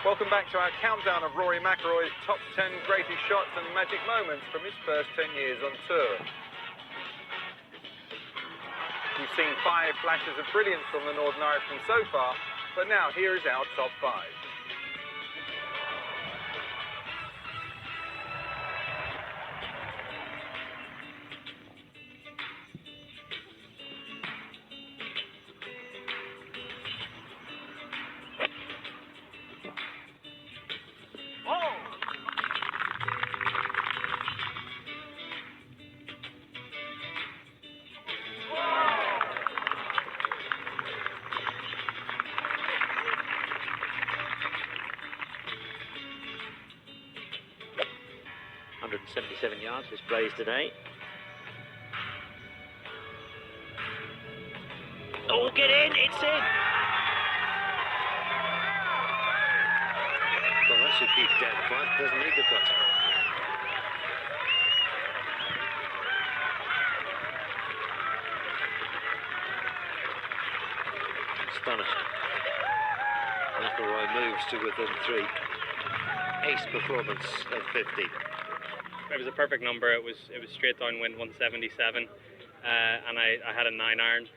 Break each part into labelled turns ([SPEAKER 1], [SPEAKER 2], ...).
[SPEAKER 1] Welcome back to our countdown of Rory McIlroy's top 10 greatest shots and magic moments from his first 10 years on tour. We've seen 5 flashes of brilliance from the Northern Irishman so far, but now here is our top 5.
[SPEAKER 2] .177 yards was blazed today. Oh, get in! It's in!
[SPEAKER 3] Well, that should keep dead flat. Doesn't need the putt. Astonishing. McIlroy moves to within 3. Ace performance of 50.
[SPEAKER 4] It was a perfect number. It was straight downwind 177, and I had a 9-iron.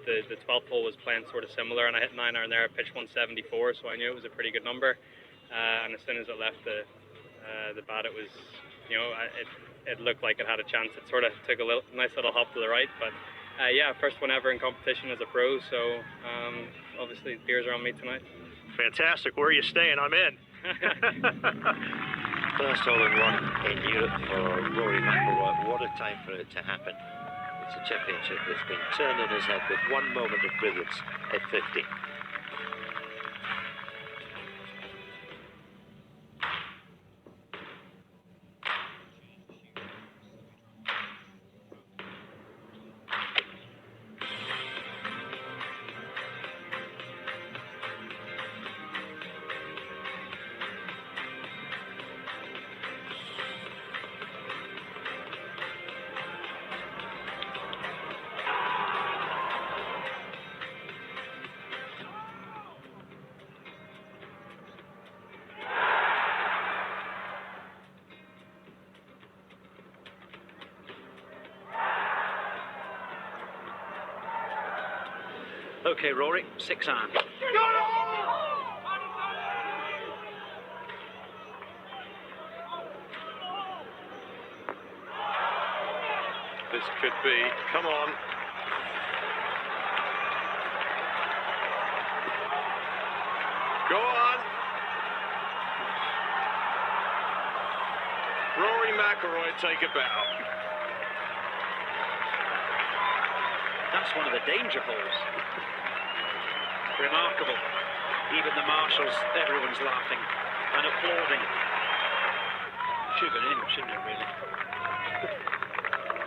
[SPEAKER 4] The 12th hole was playing sort of similar, and I hit 9-iron there. I pitched 174, so I knew it was a pretty good number. And as soon as it left the bat, it was, you know, it looked like it had a chance. It sort of took a nice little hop to the right, but yeah, first one ever in competition as a pro. So obviously beers are on me tonight.
[SPEAKER 5] Fantastic. Where are you staying? I'm in.
[SPEAKER 3] First hole-in-one in Europe for Rory McIlroy. What a time for it to happen. It's a championship that's been turned on his head with one moment of brilliance at 50.
[SPEAKER 2] Okay, Rory, 6-iron.
[SPEAKER 5] This could be. Come on. Go on. Rory McIlroy, take a bow.
[SPEAKER 2] That's one of the danger holes. Remarkable. Even the marshals, everyone's laughing and applauding. Should have been in, shouldn't it, really?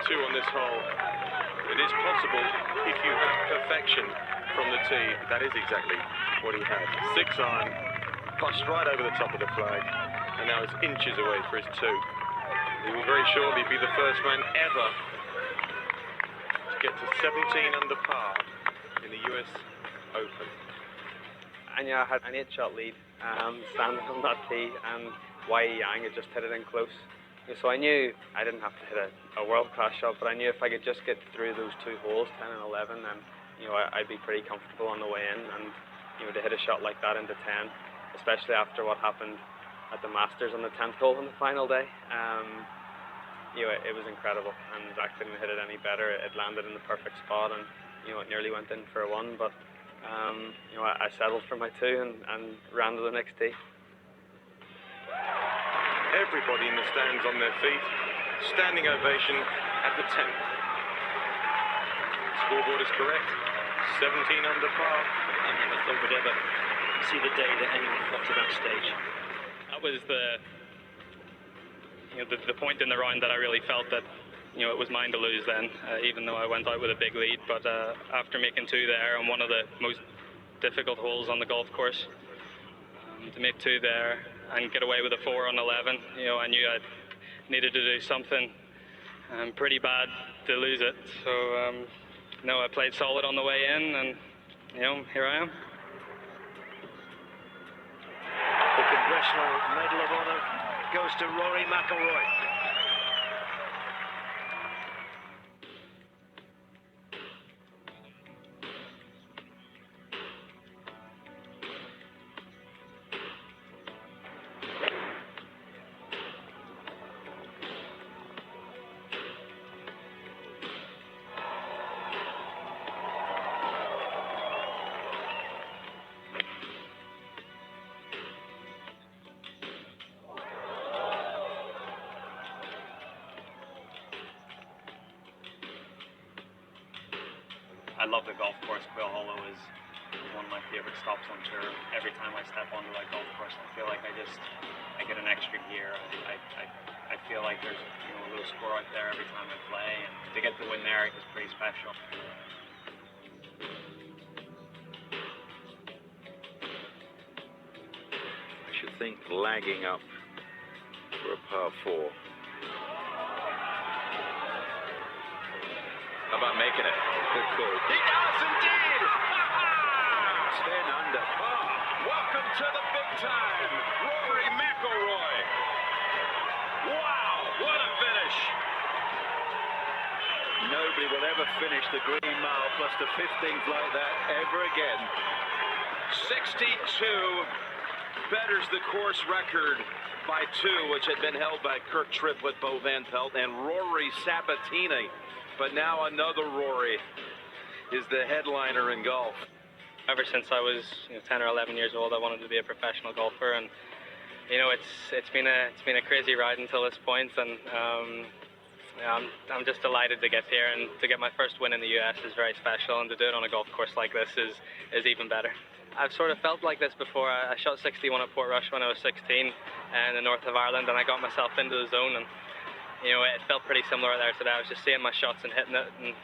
[SPEAKER 5] 2 on this hole. It is possible if you have perfection from the tee. That is exactly what he had. 6-iron, passed right over the top of the flag, and now it's inches away for his 2. He will very shortly be the first man ever to get to 17 under par in the US Open.
[SPEAKER 1] And yeah, I had an 8-shot lead standing on that tee, and Y.E. Yang had just hit it in close. So I knew I didn't have to hit a world-class shot, but I knew if I could just get through those 2 holes, 10 and 11, then, you know, I'd be pretty comfortable on the way in. And, you know, to hit a shot like that into 10, especially after what happened at the Masters on the 10th hole on the final day, you know, it was incredible, and I couldn't hit it any better. It landed in the perfect spot, and, you know, it nearly went in for a 1, but you know, I settled for my 2 and ran to the next tee.
[SPEAKER 5] Everybody in the stands on their feet. Standing ovation at the 10th. Scoreboard is correct. 17 under par.
[SPEAKER 2] I never thought we'd ever see the day that anyone got to that stage.
[SPEAKER 4] That was the point in the round that I really felt that, you know, it was mine to lose then, even though I went out with a big lead. But after making 2 there on one of the most difficult holes on the golf course, to make 2 there and get away with a 4 on 11, you know, I knew I needed to do something pretty bad to lose it. So, no, I played solid on the way in, and, you know, here I am.
[SPEAKER 5] The
[SPEAKER 3] goes to Rory McIlroy.
[SPEAKER 4] I love the golf course. Quail Hollow is one of my favorite stops on tour. Every time I step onto that golf course, I feel like I get an extra gear. I feel like there's a little score out there every time I play, and to get the win there is pretty special.
[SPEAKER 6] I should think lagging up for a par 4. How about making it? Good call.
[SPEAKER 5] He does indeed! 10 under par. Welcome to the big time, Rory McIlroy. Wow, what a finish!
[SPEAKER 6] Nobody will ever finish the Green Mile plus the 15th like that ever again.
[SPEAKER 5] 62 betters the course record by 2, which had been held by Kirk Triplett, Bo Van Pelt, and Rory Sabatini. But now another Rory is the headliner in golf.
[SPEAKER 4] Ever since I was 10 or 11 years old, I wanted to be a professional golfer, and it's been a crazy ride until this point, and I'm just delighted to get here, and to get my first win in the US is very special, and to do it on a golf course like this is even better. I've sort of felt like this before. I shot 61 at Portrush when I was 16 in the north of Ireland, and I got myself into the zone, and it felt pretty similar out there today. I was just seeing my shots and hitting it, and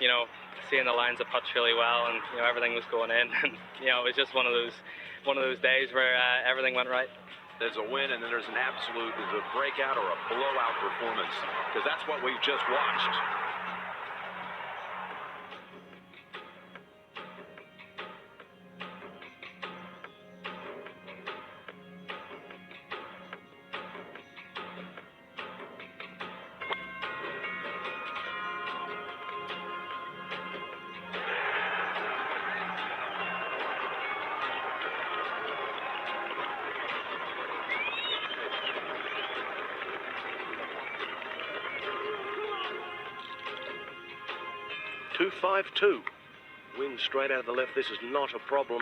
[SPEAKER 4] seeing the lines of putts really well, and everything was going in, and it was just one of those days where everything went right.
[SPEAKER 5] There's a win, and then there's a breakout or a blowout performance, because that's what we've just watched.
[SPEAKER 7] .252. Wind straight out of the left. This is not a problem.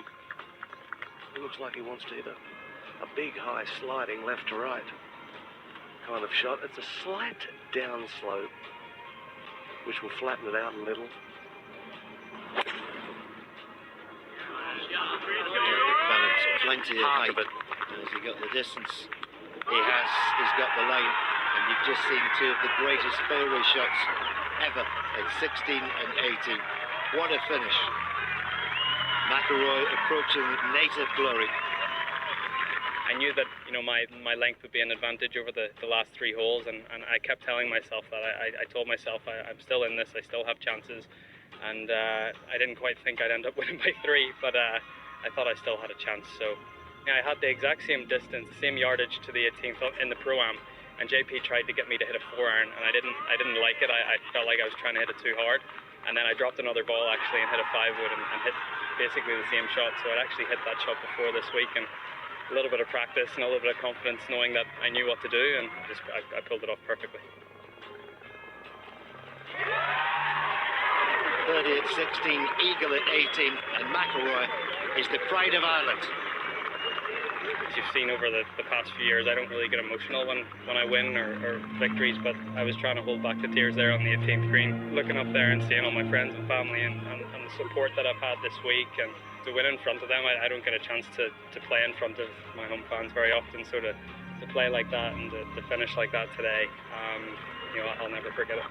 [SPEAKER 7] It looks like he wants to hit a big high sliding left to right kind of shot. It's a slight downslope, which will flatten it out a little.
[SPEAKER 3] Balance, plenty of height. Has he got the distance? He's got the lane, and you've just seen 2 of the greatest fairway shots ever at 16 and 18. What a finish. McIlroy approaching native glory.
[SPEAKER 4] I knew that my length would be an advantage over the last 3 holes, and I kept telling myself that. I told myself I'm still in this, I still have chances, and I didn't quite think I'd end up winning by 3, but I thought I still had a chance. So I had the exact same distance, the same yardage to the 18th in the Pro-Am, and JP tried to get me to hit a 4-iron, and I didn't like it. I felt like I was trying to hit it too hard, and then I dropped another ball actually and hit a 5-wood and hit basically the same shot. So I'd actually hit that shot before this week, and a little bit of practice and a little bit of confidence, knowing that I knew what to do, and I pulled it off perfectly.
[SPEAKER 3] 30 at 16, eagle at 18, and McIlroy is the pride of Ireland.
[SPEAKER 4] As you've seen over the past few years, I don't really get emotional when I win or victories, but I was trying to hold back the tears there on the 18th green, looking up there and seeing all my friends and family and the support that I've had this week, and to win in front of them. I don't get a chance to play in front of my home fans very often, so to play like that and to finish like that today, I'll never forget it.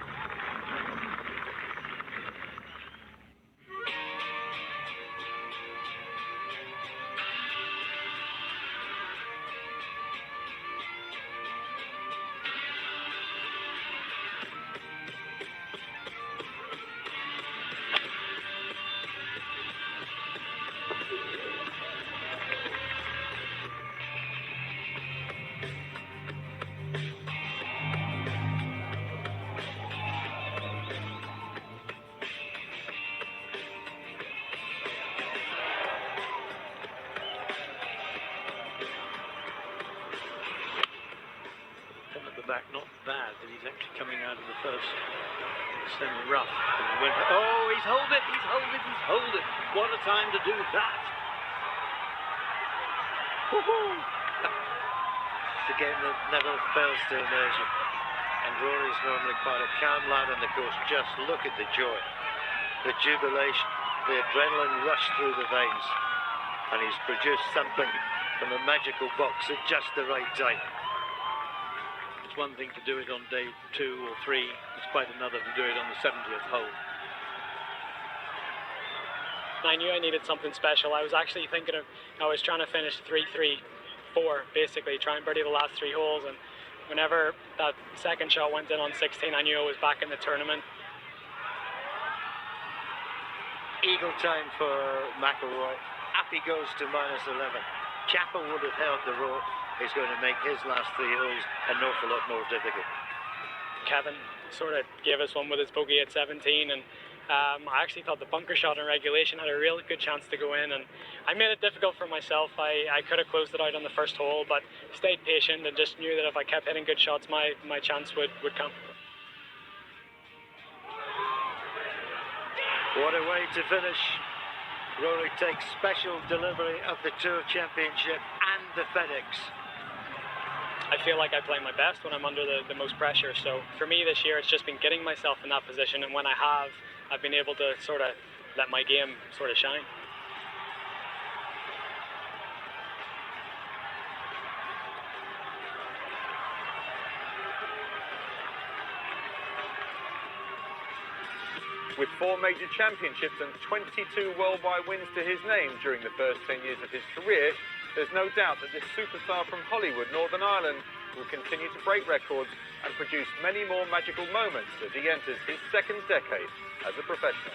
[SPEAKER 2] back, not bad, but he's actually coming out of the first semi-rough. Oh, he's hold it, he's hold it, he's hold it. What a time to do that.
[SPEAKER 3] Woohoo! It's a game that never fails to amaze you. And Rory's normally quite a calm lad on the course. Just look at the joy, the jubilation, the adrenaline rush through the veins. And he's produced something from a magical box at just the right time.
[SPEAKER 2] It's one thing to do it on day 2 or 3. It's quite another to do it on the 70th hole.
[SPEAKER 8] I knew I needed something special. I was actually thinking of, I was trying to finish 3-3-4, basically, try and birdie the last 3 holes. And whenever that second shot went in on 16, I knew I was back in the tournament.
[SPEAKER 3] Eagle time for McIlroy. Up he goes to -11. Chappell would have held the rope. He's going to make his last 3 holes an awful lot more difficult.
[SPEAKER 8] Kevin sort of gave us one with his bogey at 17, and I actually thought the bunker shot in regulation had a real good chance to go in, and I made it difficult for myself. I could have closed it out on the first hole, but stayed patient and just knew that if I kept hitting good shots, my chance would come.
[SPEAKER 3] What a way to finish. Rory takes special delivery of the Tour Championship and the FedEx.
[SPEAKER 8] I feel like I play my best when I'm under the most pressure. So for me this year, it's just been getting myself in that position. And when I have, I've been able to sort of let my game sort of shine.
[SPEAKER 9] With 4 major championships and 22 worldwide wins to his name during the first 10 years of his career, there's no doubt that this superstar from Hollywood, Northern Ireland, will continue to break records and produce many more magical moments as he enters his second decade as a professional.